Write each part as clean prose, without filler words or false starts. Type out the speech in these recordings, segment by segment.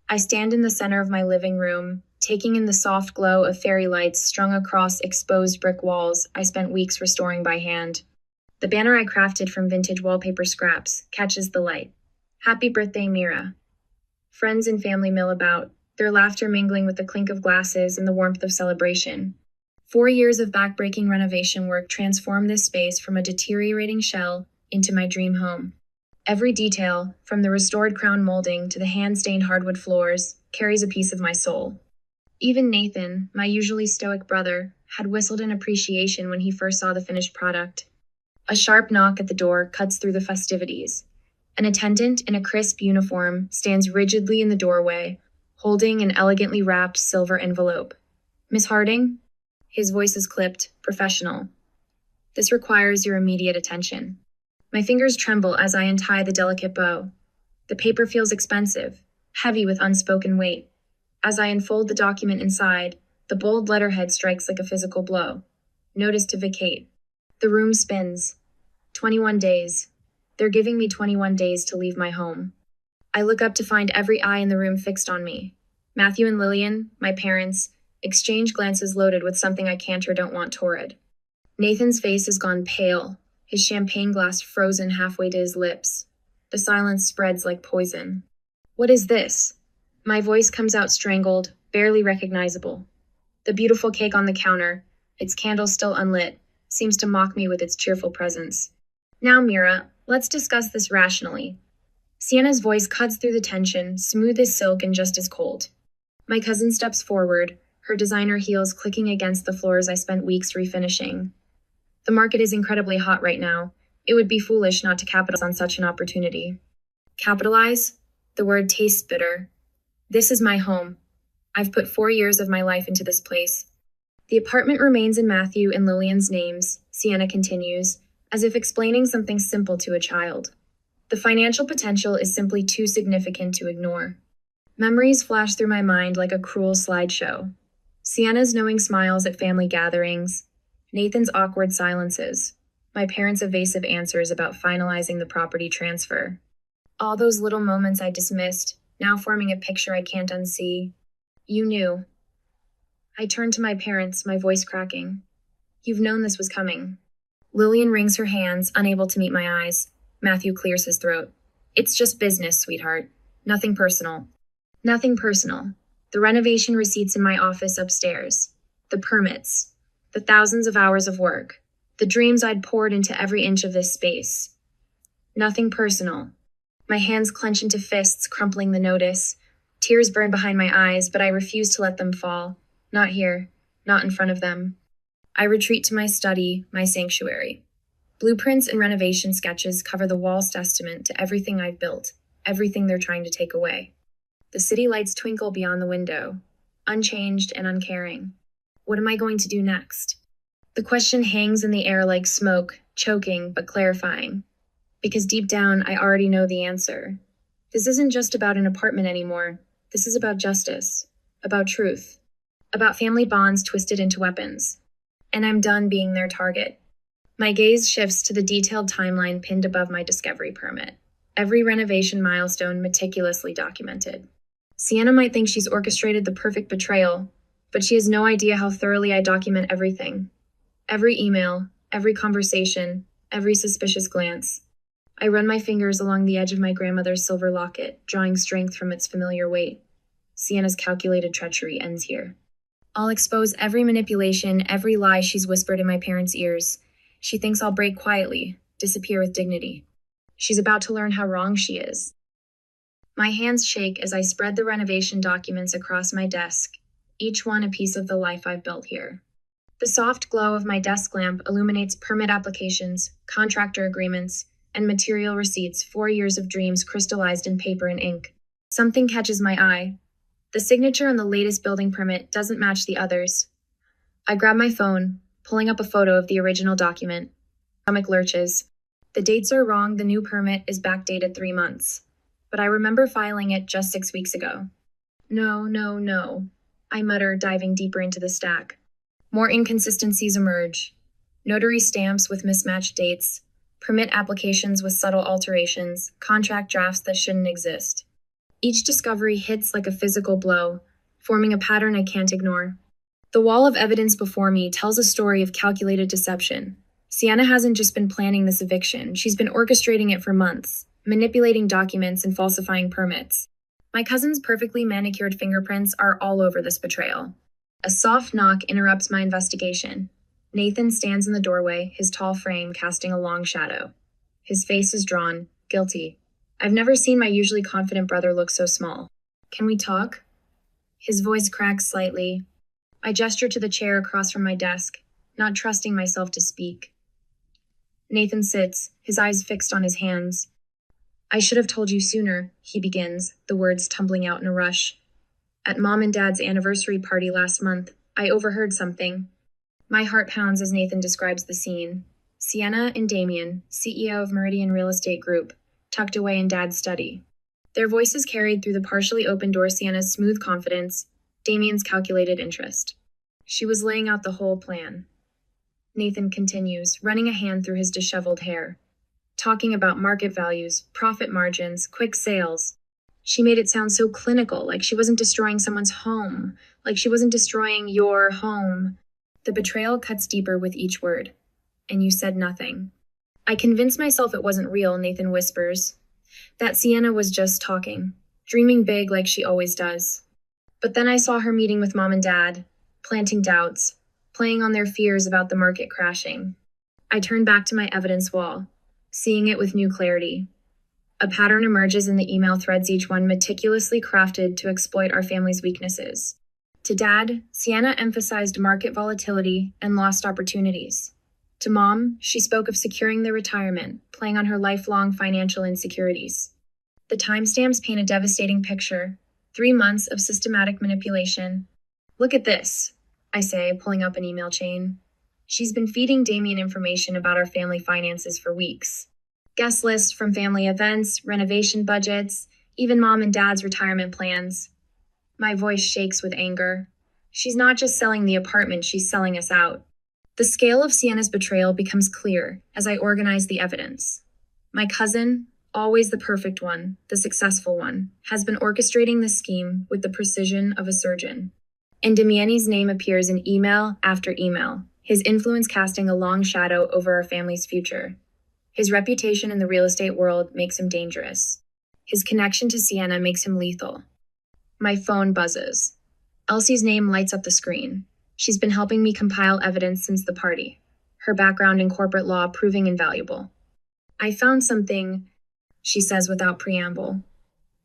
I stand in the center of my living room, taking in the soft glow of fairy lights strung across exposed brick walls I spent weeks restoring by hand. The banner I crafted from vintage wallpaper scraps catches the light. Happy birthday, Mira. Friends and family mill about, their laughter mingling with the clink of glasses and the warmth of celebration. 4 years of backbreaking renovation work transformed this space from a deteriorating shell into my dream home. Every detail, from the restored crown molding to the hand-stained hardwood floors, carries a piece of my soul. Even Nathan, my usually stoic brother, had whistled in appreciation when he first saw the finished product. A sharp knock at the door cuts through the festivities. An attendant in a crisp uniform stands rigidly in the doorway, holding an elegantly wrapped silver envelope. "Miss Harding?" His voice is clipped, professional. "This requires your immediate attention." My fingers tremble as I untie the delicate bow. The paper feels expensive, heavy with unspoken weight. As I unfold the document inside, the bold letterhead strikes like a physical blow. Notice to vacate. The room spins. 21 days. They're giving me 21 days to leave my home. I look up to find every eye in the room fixed on me. Matthew and Lillian, my parents, exchange glances loaded with something I can't or don't want torrid. Nathan's face has gone pale, his champagne glass frozen halfway to his lips. The silence spreads like poison. "What is this?" My voice comes out strangled, barely recognizable. The beautiful cake on the counter, its candle still unlit, seems to mock me with its cheerful presence. "Now, Mira, let's discuss this rationally." Sienna's voice cuts through the tension, smooth as silk and just as cold. My cousin steps forward, her designer heels clicking against the floors I spent weeks refinishing. "The market is incredibly hot right now. It would be foolish not to capitalize on such an opportunity." Capitalize? The word tastes bitter. This is my home. I've put 4 years of my life into this place. The apartment remains in Matthew and Lillian's names, Sienna continues, as if explaining something simple to a child. The financial potential is simply too significant to ignore. Memories flash through my mind like a cruel slideshow. Sienna's knowing smiles at family gatherings, Nathan's awkward silences, my parents' evasive answers about finalizing the property transfer. All those little moments I dismissed, now forming a picture I can't unsee. "You knew." I turned to my parents, my voice cracking. "You've known this was coming." Lillian wrings her hands, unable to meet my eyes. Matthew clears his throat. "It's just business, sweetheart. Nothing personal." Nothing personal. The renovation receipts in my office upstairs. The permits. The thousands of hours of work. The dreams I'd poured into every inch of this space. Nothing personal. My hands clench into fists, crumpling the notice. Tears burn behind my eyes, but I refuse to let them fall. Not here. Not in front of them. I retreat to my study, my sanctuary. Blueprints and renovation sketches cover the wall's testament to everything I've built, everything they're trying to take away. The city lights twinkle beyond the window, unchanged and uncaring. What am I going to do next? The question hangs in the air like smoke, choking but clarifying. Because deep down, I already know the answer. This isn't just about an apartment anymore. This is about justice, about truth, about family bonds twisted into weapons. And I'm done being their target. My gaze shifts to the detailed timeline pinned above my discovery permit. Every renovation milestone meticulously documented. Sienna might think she's orchestrated the perfect betrayal, but she has no idea how thoroughly I document everything. Every email, every conversation, every suspicious glance. I run my fingers along the edge of my grandmother's silver locket, drawing strength from its familiar weight. Sienna's calculated treachery ends here. I'll expose every manipulation, every lie she's whispered in my parents' ears. She thinks I'll break quietly, disappear with dignity. She's about to learn how wrong she is. My hands shake as I spread the renovation documents across my desk, each one a piece of the life I've built here. The soft glow of my desk lamp illuminates permit applications, contractor agreements, and material receipts, 4 years of dreams crystallized in paper and ink. Something catches my eye. The signature on the latest building permit doesn't match the others. I grab my phone, pulling up a photo of the original document. Stomach lurches. The dates are wrong, the new permit is backdated 3 months. But I remember filing it just 6 weeks ago. No, I mutter, diving deeper into the stack. More inconsistencies emerge. Notary stamps with mismatched dates, permit applications with subtle alterations, contract drafts that shouldn't exist. Each discovery hits like a physical blow, forming a pattern I can't ignore. The wall of evidence before me tells a story of calculated deception. Sienna hasn't just been planning this eviction, she's been orchestrating it for months, manipulating documents and falsifying permits. My cousin's perfectly manicured fingerprints are all over this betrayal. A soft knock interrupts my investigation. Nathan stands in the doorway, his tall frame casting a long shadow. His face is drawn, guilty. I've never seen my usually confident brother look so small. Can we talk? His voice cracks slightly. I gesture to the chair across from my desk, not trusting myself to speak. Nathan sits, his eyes fixed on his hands. I should have told you sooner, he begins, the words tumbling out in a rush. At Mom and Dad's anniversary party last month, I overheard something. My heart pounds as Nathan describes the scene. Sienna and Damien, CEO of Meridian Real Estate Group, tucked away in Dad's study. Their voices carried through the partially open door Sienna's smooth confidence, Damien's calculated interest. She was laying out the whole plan. Nathan continues, running a hand through his disheveled hair. Talking about market values, profit margins, quick sales. She made it sound so clinical, like she wasn't destroying someone's home, like she wasn't destroying your home. The betrayal cuts deeper with each word. And you said nothing. I convinced myself it wasn't real, Nathan whispers. That Sienna was just talking, dreaming big like she always does. But then I saw her meeting with Mom and Dad, planting doubts, playing on their fears about the market crashing. I turned back to my evidence wall, seeing it with new clarity. A pattern emerges in the email threads, each one meticulously crafted to exploit our family's weaknesses. To Dad, Sienna emphasized market volatility and lost opportunities. To Mom, she spoke of securing their retirement, playing on her lifelong financial insecurities. The timestamps paint a devastating picture. 3 months of systematic manipulation. Look at this, I say, pulling up an email chain. She's been feeding Damien information about our family finances for weeks. Guest lists from family events, renovation budgets, even Mom and Dad's retirement plans. My voice shakes with anger. She's not just selling the apartment, she's selling us out. The scale of Sienna's betrayal becomes clear as I organize the evidence. My cousin, always the perfect one, the successful one, has been orchestrating the scheme with the precision of a surgeon. And Damiani's name appears in email after email, his influence casting a long shadow over our family's future. His reputation in the real estate world makes him dangerous. His connection to Sienna makes him lethal. My phone buzzes. Elsie's name lights up the screen. She's been helping me compile evidence since the party, her background in corporate law proving invaluable. I found something, she says without preamble.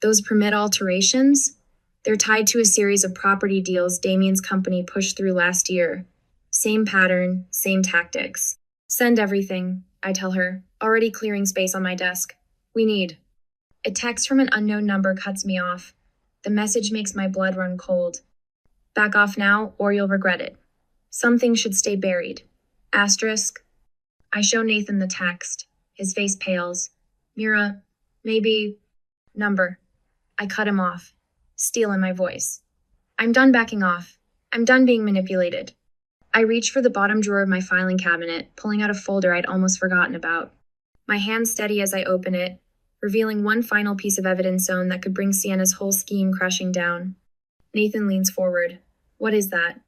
Those permit alterations? They're tied to a series of property deals Damien's company pushed through last year. Same pattern, same tactics. Send everything, I tell her, already clearing space on my desk. We need. A text from an unknown number cuts me off. The message makes my blood run cold. Back off now, or you'll regret it. Some things should stay buried. Asterisk. I show Nathan the text. His face pales. Mira, maybe. Number. I cut him off. Steel in my voice. I'm done backing off. I'm done being manipulated. I reach for the bottom drawer of my filing cabinet, pulling out a folder I'd almost forgotten about. My hand steady as I open it, revealing one final piece of evidence zone that could bring Sienna's whole scheme crashing down. Nathan leans forward. What is that?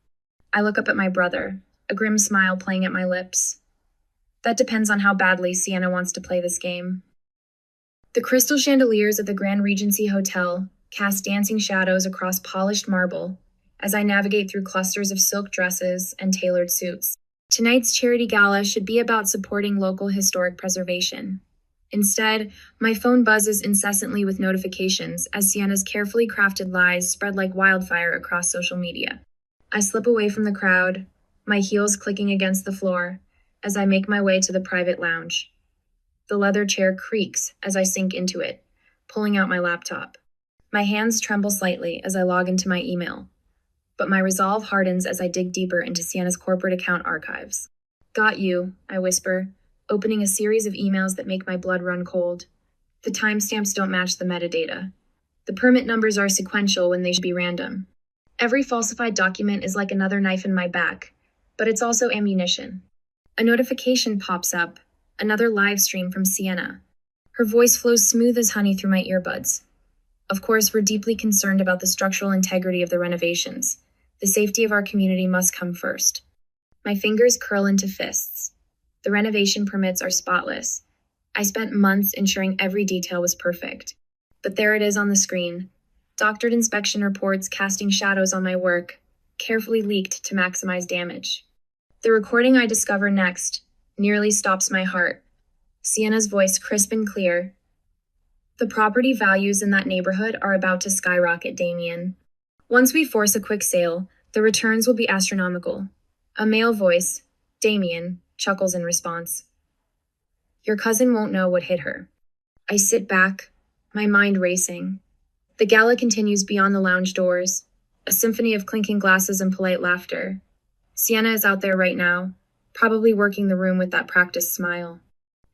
I look up at my brother, a grim smile playing at my lips. That depends on how badly Sienna wants to play this game. The crystal chandeliers of the Grand Regency Hotel cast dancing shadows across polished marble as I navigate through clusters of silk dresses and tailored suits. Tonight's charity gala should be about supporting local historic preservation. Instead, my phone buzzes incessantly with notifications as Sienna's carefully crafted lies spread like wildfire across social media. I slip away from the crowd, my heels clicking against the floor, as I make my way to the private lounge. The leather chair creaks as I sink into it, pulling out my laptop. My hands tremble slightly as I log into my email, but my resolve hardens as I dig deeper into Sienna's corporate account archives. Got you, I whisper, opening a series of emails that make my blood run cold. The timestamps don't match the metadata. The permit numbers are sequential when they should be random. Every falsified document is like another knife in my back, but it's also ammunition. A notification pops up, another live stream from Sienna. Her voice flows smooth as honey through my earbuds. Of course, we're deeply concerned about the structural integrity of the renovations. The safety of our community must come first. My fingers curl into fists. The renovation permits are spotless. I spent months ensuring every detail was perfect. But there it is on the screen. Doctored inspection reports casting shadows on my work, carefully leaked to maximize damage. The recording I discover next nearly stops my heart. Sienna's voice crisp and clear. The property values in that neighborhood are about to skyrocket, Damien. Once we force a quick sale, the returns will be astronomical. A male voice, Damien, chuckles in response. Your cousin won't know what hit her. I sit back, my mind racing. The gala continues beyond the lounge doors, a symphony of clinking glasses and polite laughter. Sienna is out there right now, probably working the room with that practiced smile.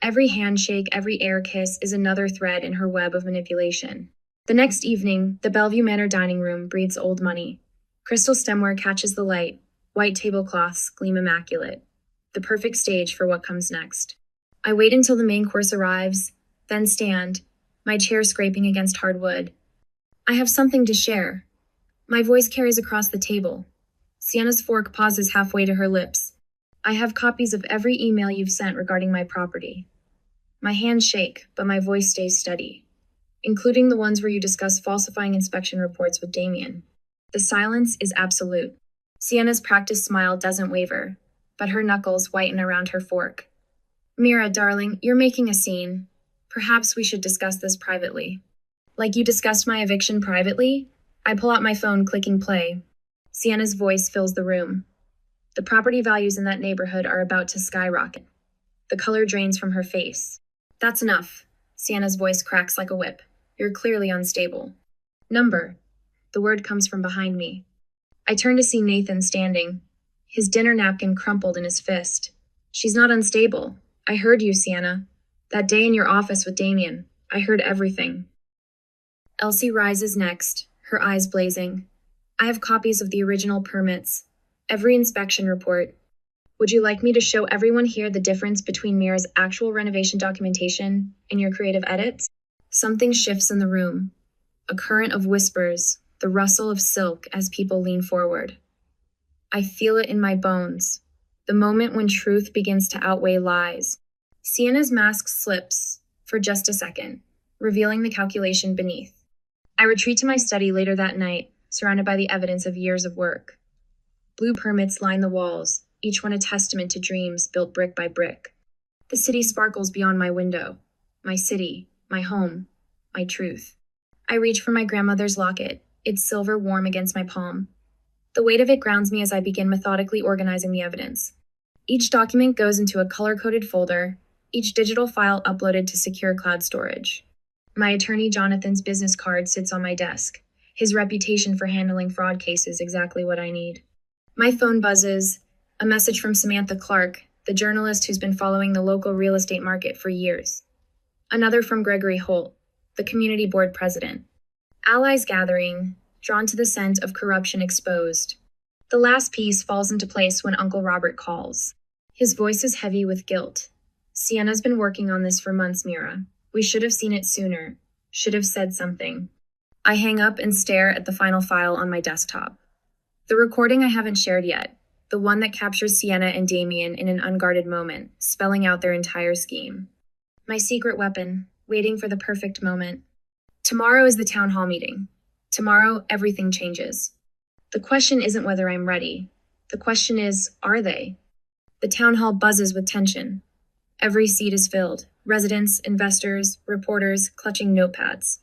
Every handshake, every air kiss is another thread in her web of manipulation. The next evening, the Bellevue Manor dining room breathes old money. Crystal stemware catches the light, white tablecloths gleam immaculate. The perfect stage for what comes next. I wait until the main course arrives, then stand, my chair scraping against hardwood. I have something to share. My voice carries across the table. Sienna's fork pauses halfway to her lips. I have copies of every email you've sent regarding my property. My hands shake, but my voice stays steady, including the ones where you discuss falsifying inspection reports with Damien. The silence is absolute. Sienna's practiced smile doesn't waver, but her knuckles whiten around her fork. Mira, darling, you're making a scene. Perhaps we should discuss this privately. Like you discussed my eviction privately? I pull out my phone, clicking play. Sienna's voice fills the room. The property values in that neighborhood are about to skyrocket. The color drains from her face. That's enough. Sienna's voice cracks like a whip. You're clearly unstable. Number. The word comes from behind me. I turn to see Nathan standing, his dinner napkin crumpled in his fist. She's not unstable. I heard you, Sienna. That day in your office with Damien. I heard everything. Elsie rises next, her eyes blazing. I have copies of the original permits, every inspection report. Would you like me to show everyone here the difference between Mira's actual renovation documentation and your creative edits? Something shifts in the room. A current of whispers, the rustle of silk as people lean forward. I feel it in my bones, the moment when truth begins to outweigh lies. Sienna's mask slips for just a second, revealing the calculation beneath. I retreat to my study later that night, surrounded by the evidence of years of work. Blue permits line the walls, each one a testament to dreams built brick by brick. The city sparkles beyond my window. My city, my home, my truth. I reach for my grandmother's locket, its silver warm against my palm. The weight of it grounds me as I begin methodically organizing the evidence. Each document goes into a color-coded folder, each digital file uploaded to secure cloud storage. My attorney Jonathan's business card sits on my desk, his reputation for handling fraud cases exactly what I need. My phone buzzes, a message from Samantha Clark, the journalist who's been following the local real estate market for years. Another from Gregory Holt, the community board president. Allies gathering, drawn to the scent of corruption exposed. The last piece falls into place when Uncle Robert calls. His voice is heavy with guilt. Sienna's been working on this for months, Mira. We should have seen it sooner. Should have said something. I hang up and stare at the final file on my desktop. The recording I haven't shared yet. The one that captures Sienna and Damien in an unguarded moment, spelling out their entire scheme. My secret weapon, waiting for the perfect moment. Tomorrow is the town hall meeting. Tomorrow, everything changes. The question isn't whether I'm ready. The question is, are they? The town hall buzzes with tension. Every seat is filled. Residents, investors, reporters clutching notepads.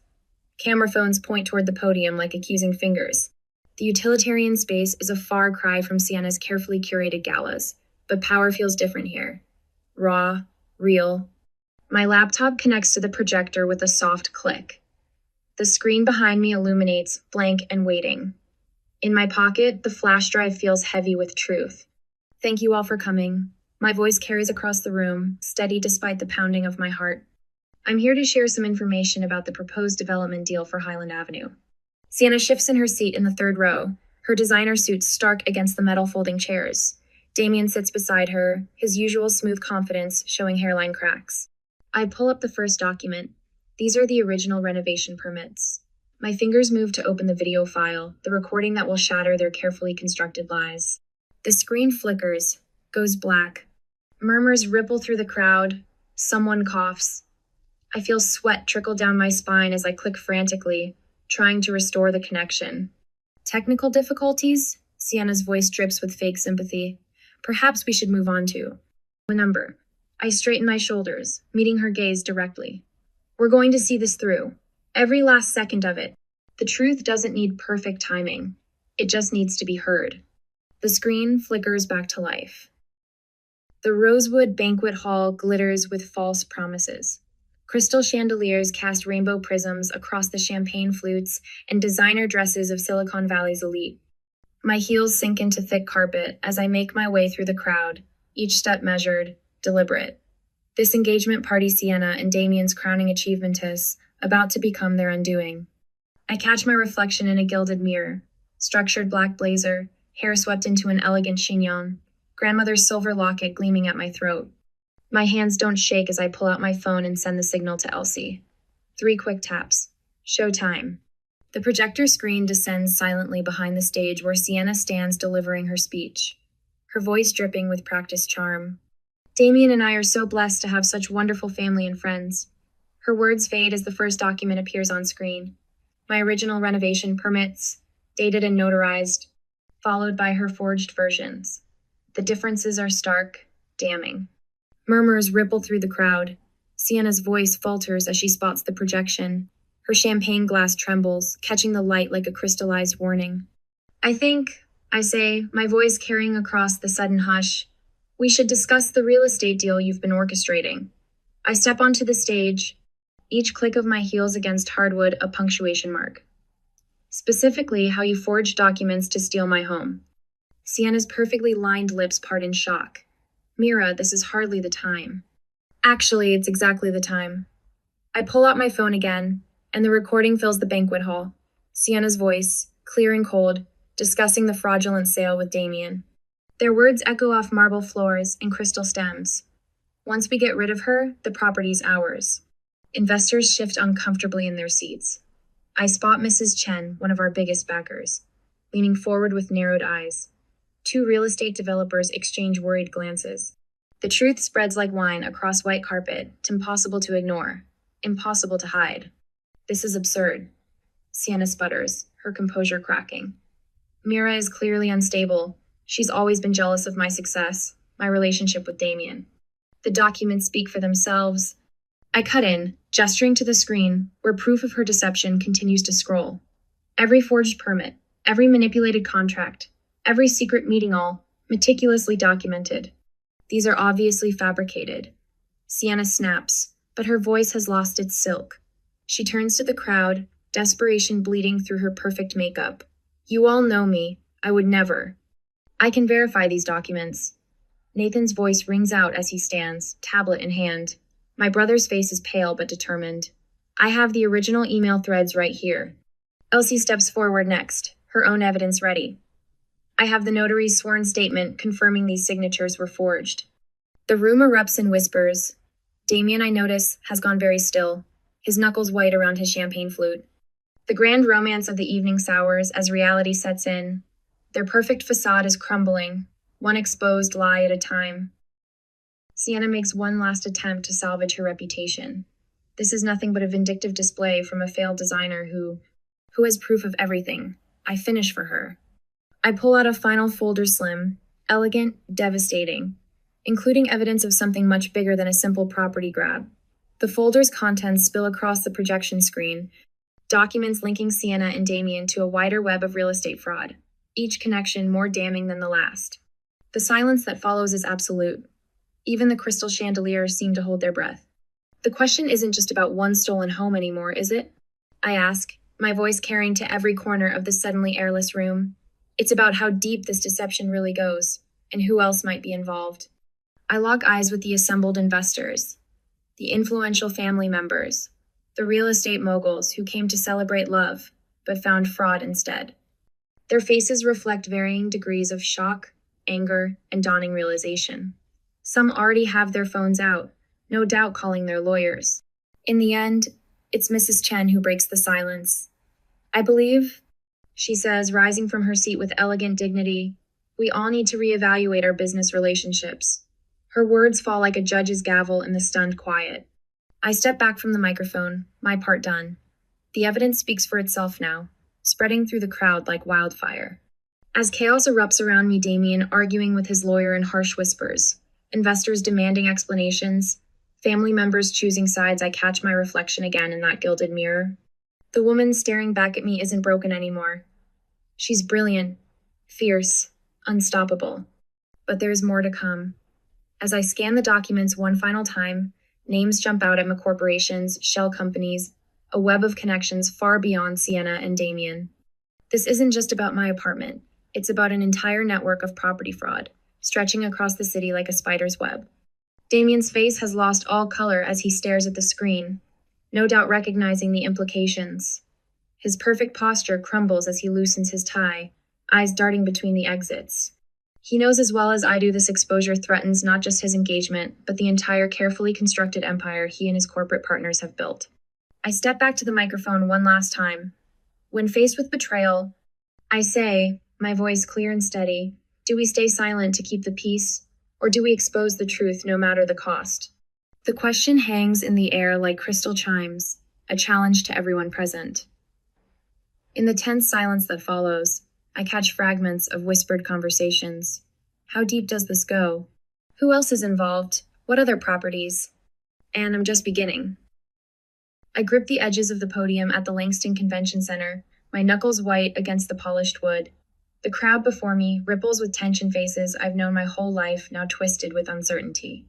Camera phones point toward the podium like accusing fingers. The utilitarian space is a far cry from Sienna's carefully curated galas, but power feels different here. Raw, real. My laptop connects to the projector with a soft click. The screen behind me illuminates, blank and waiting. In my pocket, the flash drive feels heavy with truth. Thank you all for coming. My voice carries across the room, steady despite the pounding of my heart. I'm here to share some information about the proposed development deal for Highland Avenue. Sienna shifts in her seat in the third row, her designer suit stark against the metal folding chairs. Damien sits beside her, his usual smooth confidence showing hairline cracks. I pull up the first document. These are the original renovation permits. My fingers move to open the video file, the recording that will shatter their carefully constructed lies. The screen flickers, goes black. Murmurs ripple through the crowd. Someone coughs. I feel sweat trickle down my spine as I click frantically, trying to restore the connection. Technical difficulties? Sienna's voice drips with fake sympathy. Perhaps we should move on to a number. I straighten my shoulders, meeting her gaze directly. We're going to see this through. Every last second of it. The truth doesn't need perfect timing. It just needs to be heard. The screen flickers back to life. The Rosewood banquet hall glitters with false promises. Crystal chandeliers cast rainbow prisms across the champagne flutes and designer dresses of Silicon Valley's elite. My heels sink into thick carpet as I make my way through the crowd, each step measured, deliberate. This engagement party Sienna and Damien's crowning achievement is about to become their undoing. I catch my reflection in a gilded mirror, structured black blazer, hair swept into an elegant chignon, grandmother's silver locket gleaming at my throat. My hands don't shake as I pull out my phone and send the signal to Elsie. 3 quick taps. Showtime. The projector screen descends silently behind the stage where Sienna stands delivering her speech, her voice dripping with practiced charm. Damien and I are so blessed to have such wonderful family and friends. Her words fade as the first document appears on screen. My original renovation permits, dated and notarized, followed by her forged versions. The differences are stark, damning. Murmurs ripple through the crowd. Sienna's voice falters as she spots the projection. Her champagne glass trembles, catching the light like a crystallized warning. I think, I say, my voice carrying across the sudden hush, we should discuss the real estate deal you've been orchestrating. I step onto the stage, each click of my heels against hardwood a punctuation mark. Specifically, how you forged documents to steal my home. Sienna's perfectly lined lips part in shock. Mira, this is hardly the time. Actually, it's exactly the time. I pull out my phone again, and the recording fills the banquet hall. Sienna's voice, clear and cold, discussing the fraudulent sale with Damien. Their words echo off marble floors and crystal stems. Once we get rid of her, the property's ours. Investors shift uncomfortably in their seats. I spot Mrs. Chen, one of our biggest backers, leaning forward with narrowed eyes. 2 real estate developers exchange worried glances. The truth spreads like wine across white carpet. It's impossible to ignore, impossible to hide. This is absurd. Sienna sputters, her composure cracking. Mira is clearly unstable. She's always been jealous of my success, my relationship with Damien. The documents speak for themselves. I cut in, gesturing to the screen, where proof of her deception continues to scroll. Every forged permit, every manipulated contract, every secret meeting, all meticulously documented. These are obviously fabricated. Sienna snaps, but her voice has lost its silk. She turns to the crowd, desperation bleeding through her perfect makeup. You all know me. I would never. I can verify these documents. Nathan's voice rings out as he stands, tablet in hand. My brother's face is pale but determined. I have the original email threads right here. Elsie steps forward next, her own evidence ready. I have the notary's sworn statement confirming these signatures were forged. The room erupts in whispers. Damien, I notice, has gone very still, his knuckles white around his champagne flute. The grand romance of the evening sours as reality sets in. Their perfect facade is crumbling, one exposed lie at a time. Sienna makes one last attempt to salvage her reputation. This is nothing but a vindictive display from a failed designer who has proof of everything. I finish for her. I pull out a final folder slim, elegant, devastating, including evidence of something much bigger than a simple property grab. The folder's contents spill across the projection screen, documents linking Sienna and Damien to a wider web of real estate fraud, each connection more damning than the last. The silence that follows is absolute. Even the crystal chandeliers seem to hold their breath. The question isn't just about one stolen home anymore, is it? I ask, my voice carrying to every corner of the suddenly airless room. It's about how deep this deception really goes, and who else might be involved. I lock eyes with the assembled investors, the influential family members, the real estate moguls who came to celebrate love, but found fraud instead. Their faces reflect varying degrees of shock, anger, and dawning realization. Some already have their phones out, no doubt calling their lawyers. In the end, it's Mrs. Chen who breaks the silence. I believe, she says, rising from her seat with elegant dignity, we all need to reevaluate our business relationships. Her words fall like a judge's gavel in the stunned quiet. I step back from the microphone, my part done. The evidence speaks for itself now, spreading through the crowd like wildfire. As chaos erupts around me, Damien arguing with his lawyer in harsh whispers, investors demanding explanations, family members choosing sides, I catch my reflection again in that gilded mirror. The woman staring back at me isn't broken anymore. She's brilliant, fierce, unstoppable. But there's more to come. As I scan the documents one final time, names jump out at me: corporations, shell companies, a web of connections far beyond Sienna and Damien. This isn't just about my apartment. It's about an entire network of property fraud, stretching across the city like a spider's web. Damien's face has lost all color as he stares at the screen, no doubt recognizing the implications. His perfect posture crumbles as he loosens his tie, eyes darting between the exits. He knows as well as I do this exposure threatens not just his engagement, but the entire carefully constructed empire he and his corporate partners have built. I step back to the microphone one last time. When faced with betrayal, I say, my voice clear and steady, do we stay silent to keep the peace, or do we expose the truth no matter the cost? The question hangs in the air like crystal chimes, a challenge to everyone present. In the tense silence that follows, I catch fragments of whispered conversations. How deep does this go? Who else is involved? What other properties? And I'm just beginning. I grip the edges of the podium at the Langston Convention Center, my knuckles white against the polished wood. The crowd before me ripples with tension, faces I've known my whole life now twisted with uncertainty.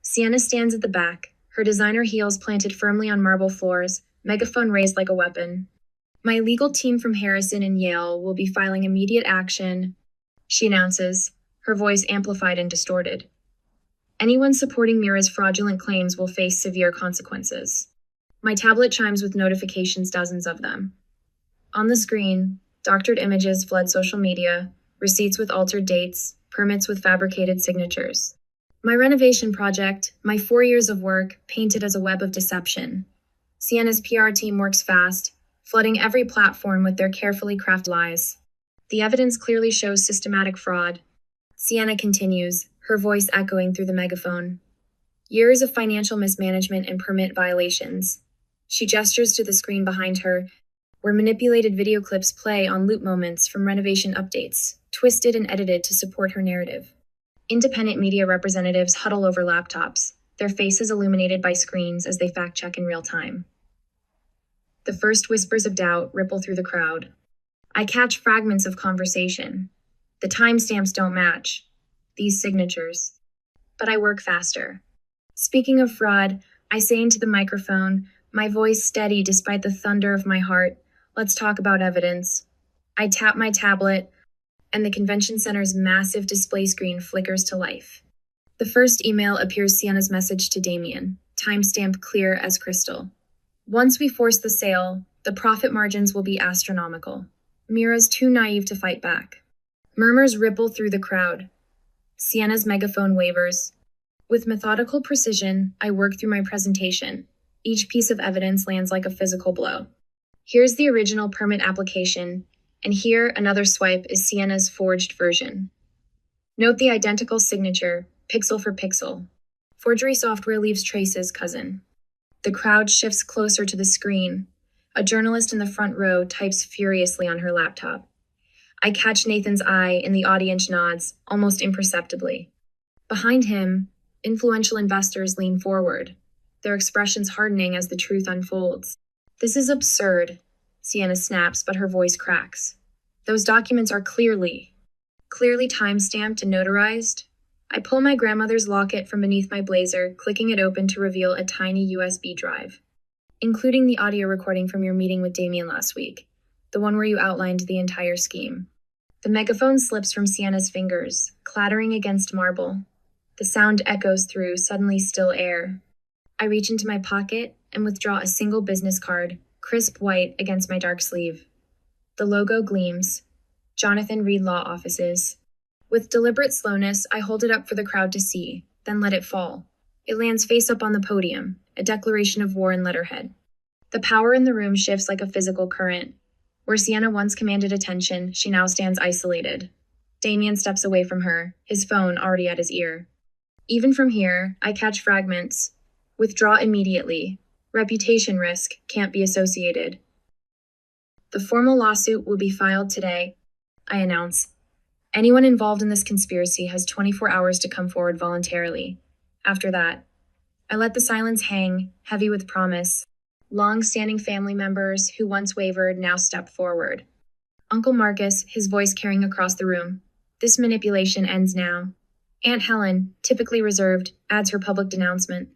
Sienna stands at the back, her designer heels planted firmly on marble floors, megaphone raised like a weapon. My legal team from Harrison and Yale will be filing immediate action, she announces, her voice amplified and distorted. Anyone supporting Mira's fraudulent claims will face severe consequences. My tablet chimes with notifications, dozens of them. On the screen, doctored images flood social media, receipts with altered dates, permits with fabricated signatures. My renovation project, my 4 years of work, painted as a web of deception. Sienna's PR team works fast, flooding every platform with their carefully crafted lies. The evidence clearly shows systematic fraud. Sienna continues, her voice echoing through the megaphone. Years of financial mismanagement and permit violations. She gestures to the screen behind her, where manipulated video clips play on loop moments from renovation updates, twisted and edited to support her narrative. Independent media representatives huddle over laptops, their faces illuminated by screens as they fact-check in real time. The first whispers of doubt ripple through the crowd. I catch fragments of conversation. The timestamps don't match. These signatures. But I work faster. Speaking of fraud, I say into the microphone, my voice steady despite the thunder of my heart, let's talk about evidence. I tap my tablet, and the convention center's massive display screen flickers to life. The first email appears Sienna's message to Damien, timestamped clear as crystal. Once we force the sale, the profit margins will be astronomical. Mira's too naive to fight back. Murmurs ripple through the crowd. Sienna's megaphone wavers. With methodical precision, I work through my presentation. Each piece of evidence lands like a physical blow. Here's the original permit application, and here another swipe is Sienna's forged version. Note the identical signature, pixel for pixel. Forgery software leaves traces, cousin. The crowd shifts closer to the screen. A journalist in the front row types furiously on her laptop. I catch Nathan's eye and the audience nods, almost imperceptibly. Behind him, influential investors lean forward, their expressions hardening as the truth unfolds. This is absurd, Sienna snaps, but her voice cracks. Those documents are clearly time-stamped and notarized. I pull my grandmother's locket from beneath my blazer, clicking it open to reveal a tiny USB drive, including the audio recording from your meeting with Damien last week, the one where you outlined the entire scheme. The megaphone slips from Sienna's fingers, clattering against marble. The sound echoes through suddenly still air. I reach into my pocket and withdraw a single business card, crisp white against my dark sleeve. The logo gleams. Jonathan Reed Law Offices. With deliberate slowness, I hold it up for the crowd to see, then let it fall. It lands face up on the podium, a declaration of war in letterhead. The power in the room shifts like a physical current. Where Sienna once commanded attention, she now stands isolated. Damien steps away from her, his phone already at his ear. Even from here, I catch fragments. Withdraw immediately. Reputation risk can't be associated. The formal lawsuit will be filed today, I announce. Anyone involved in this conspiracy has 24 hours to come forward voluntarily. After that, I let the silence hang, heavy with promise. Long-standing family members who once wavered now step forward. Uncle Marcus, his voice carrying across the room. This manipulation ends now. Aunt Helen, typically reserved, adds her public denouncement.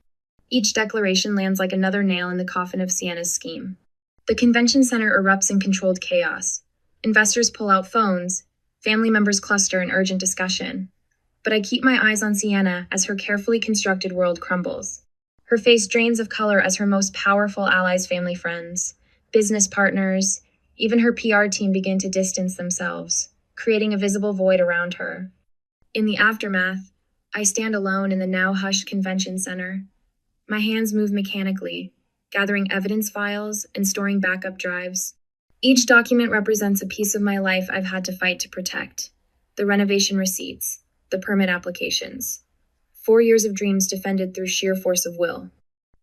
Each declaration lands like another nail in the coffin of Sienna's scheme. The convention center erupts in controlled chaos. Investors pull out phones. Family members cluster in urgent discussion. But I keep my eyes on Sienna as her carefully constructed world crumbles. Her face drains of color as her most powerful allies, family friends, business partners, even her PR team begin to distance themselves, creating a visible void around her. In the aftermath, I stand alone in the now hushed convention center. My hands move mechanically, gathering evidence files and storing backup drives. Each document represents a piece of my life I've had to fight to protect. The renovation receipts, the permit applications. 4 years of dreams defended through sheer force of will.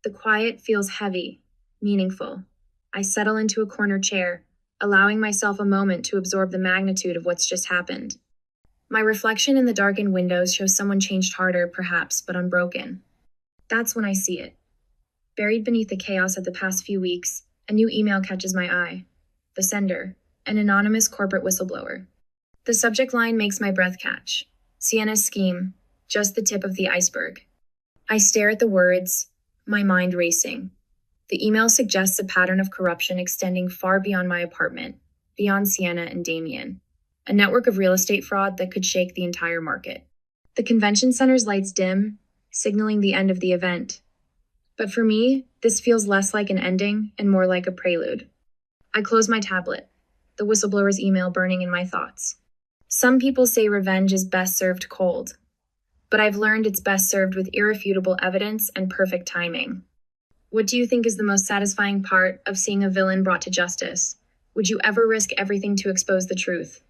The quiet feels heavy, meaningful. I settle into a corner chair, allowing myself a moment to absorb the magnitude of what's just happened. My reflection in the darkened windows shows someone changed harder, perhaps, but unbroken. That's when I see it. Buried beneath the chaos of the past few weeks, a new email catches my eye. The sender, an anonymous corporate whistleblower. The subject line makes my breath catch. Sienna's scheme, just the tip of the iceberg. I stare at the words, my mind racing. The email suggests a pattern of corruption extending far beyond my apartment, beyond Sienna and Damien. A network of real estate fraud that could shake the entire market. The convention center's lights dim, signaling the end of the event. But for me, this feels less like an ending and more like a prelude. I close my tablet, the whistleblower's email burning in my thoughts. Some people say revenge is best served cold, but I've learned it's best served with irrefutable evidence and perfect timing. What do you think is the most satisfying part of seeing a villain brought to justice? Would you ever risk everything to expose the truth?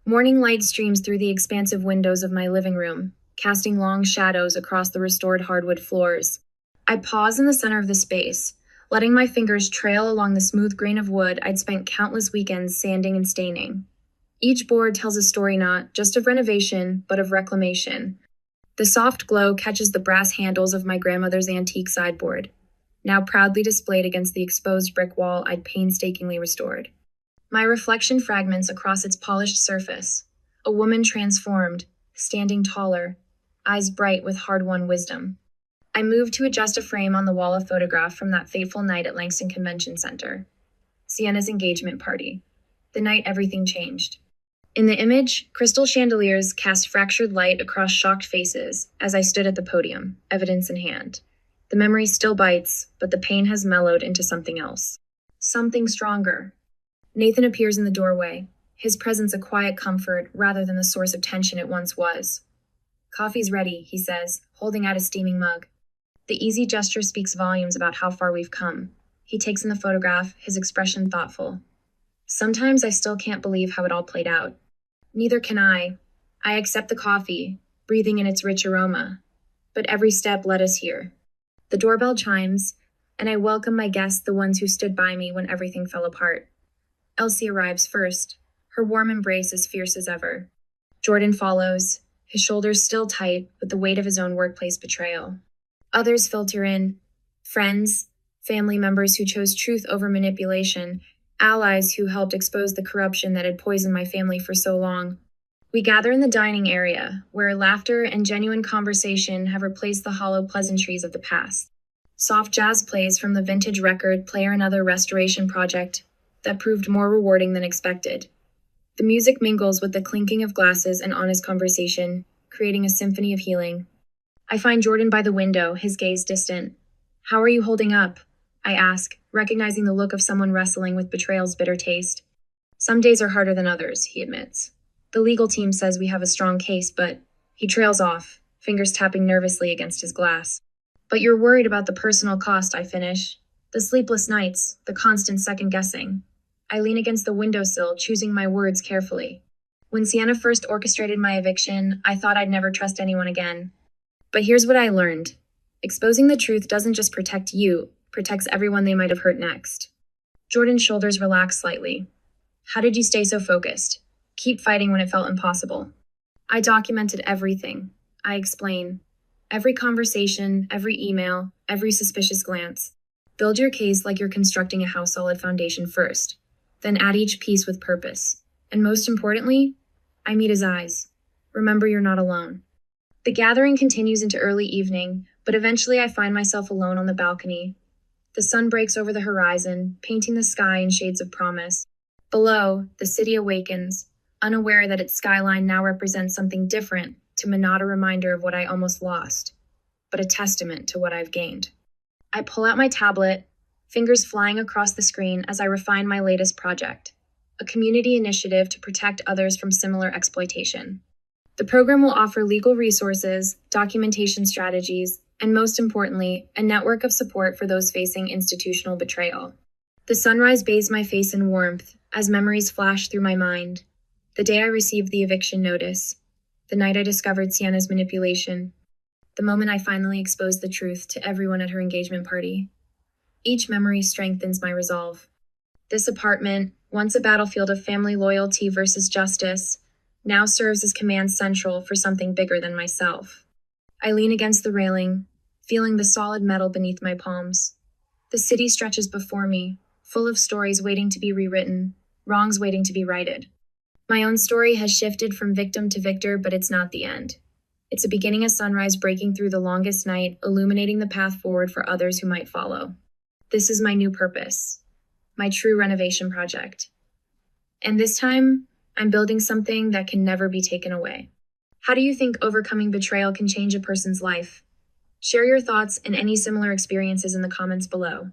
Morning light streams through the expansive windows of my living room, casting long shadows across the restored hardwood floors. I pause in the center of the space, letting my fingers trail along the smooth grain of wood I'd spent countless weekends sanding and staining. Each board tells a story not just of renovation, but of reclamation. The soft glow catches the brass handles of my grandmother's antique sideboard, now proudly displayed against the exposed brick wall I'd painstakingly restored. My reflection fragments across its polished surface, a woman transformed, standing taller, eyes bright with hard-won wisdom. I moved to adjust a frame on the wall of photograph from that fateful night at Langston Convention Center. Sienna's engagement party. The night everything changed. In the image, crystal chandeliers cast fractured light across shocked faces as I stood at the podium, evidence in hand. The memory still bites, but the pain has mellowed into something else. Something stronger. Nathan appears in the doorway, his presence a quiet comfort rather than the source of tension it once was. Coffee's ready, he says, holding out a steaming mug. The easy gesture speaks volumes about how far we've come. He takes in the photograph, his expression thoughtful. Sometimes I still can't believe how it all played out. Neither can I. I accept the coffee, breathing in its rich aroma. But every step led us here. The doorbell chimes, and I welcome my guests, the ones who stood by me when everything fell apart. Elsie arrives first, her warm embrace as fierce as ever. Jordan follows, his shoulders still tight with the weight of his own workplace betrayal. Others filter in, friends, family members who chose truth over manipulation, allies who helped expose the corruption that had poisoned my family for so long. We gather in the dining area, where laughter and genuine conversation have replaced the hollow pleasantries of the past. Soft jazz plays from the vintage record player another restoration project that proved more rewarding than expected. The music mingles with the clinking of glasses and honest conversation, creating a symphony of healing. I find Jordan by the window, his gaze distant. How are you holding up? I ask, recognizing the look of someone wrestling with betrayal's bitter taste. Some days are harder than others, he admits. The legal team says we have a strong case, but he trails off, fingers tapping nervously against his glass. But you're worried about the personal cost, I finish. The sleepless nights, the constant second-guessing. I lean against the windowsill, choosing my words carefully. When Sienna first orchestrated my eviction, I thought I'd never trust anyone again. But here's what I learned. Exposing the truth doesn't just protect you, it protects everyone they might have hurt next. Jordan's shoulders relaxed slightly. How did you stay so focused? Keep fighting when it felt impossible. I documented everything. I explain. Every conversation, every email, every suspicious glance. Build your case like you're constructing a house solid foundation first. Then add each piece with purpose. And most importantly, I meet his eyes. Remember, you're not alone. The gathering continues into early evening, but eventually I find myself alone on the balcony. The sun breaks over the horizon, painting the sky in shades of promise. Below, the city awakens, unaware that its skyline now represents something different, to me not a reminder of what I almost lost, but a testament to what I've gained. I pull out my tablet, fingers flying across the screen as I refine my latest project, a community initiative to protect others from similar exploitation. The program will offer legal resources, documentation strategies, and most importantly, a network of support for those facing institutional betrayal. The sunrise bathes my face in warmth as memories flash through my mind. The day I received the eviction notice, the night I discovered Sienna's manipulation, the moment I finally exposed the truth to everyone at her engagement party. Each memory strengthens my resolve. This apartment, once a battlefield of family loyalty versus justice, now serves as command central for something bigger than myself. I lean against the railing, feeling the solid metal beneath my palms. The city stretches before me, full of stories waiting to be rewritten, wrongs waiting to be righted. My own story has shifted from victim to victor, but it's not the end. It's a beginning of sunrise breaking through the longest night, illuminating the path forward for others who might follow. This is my new purpose, my true renovation project. And this time, I'm building something that can never be taken away. How do you think overcoming betrayal can change a person's life? Share your thoughts and any similar experiences in the comments below.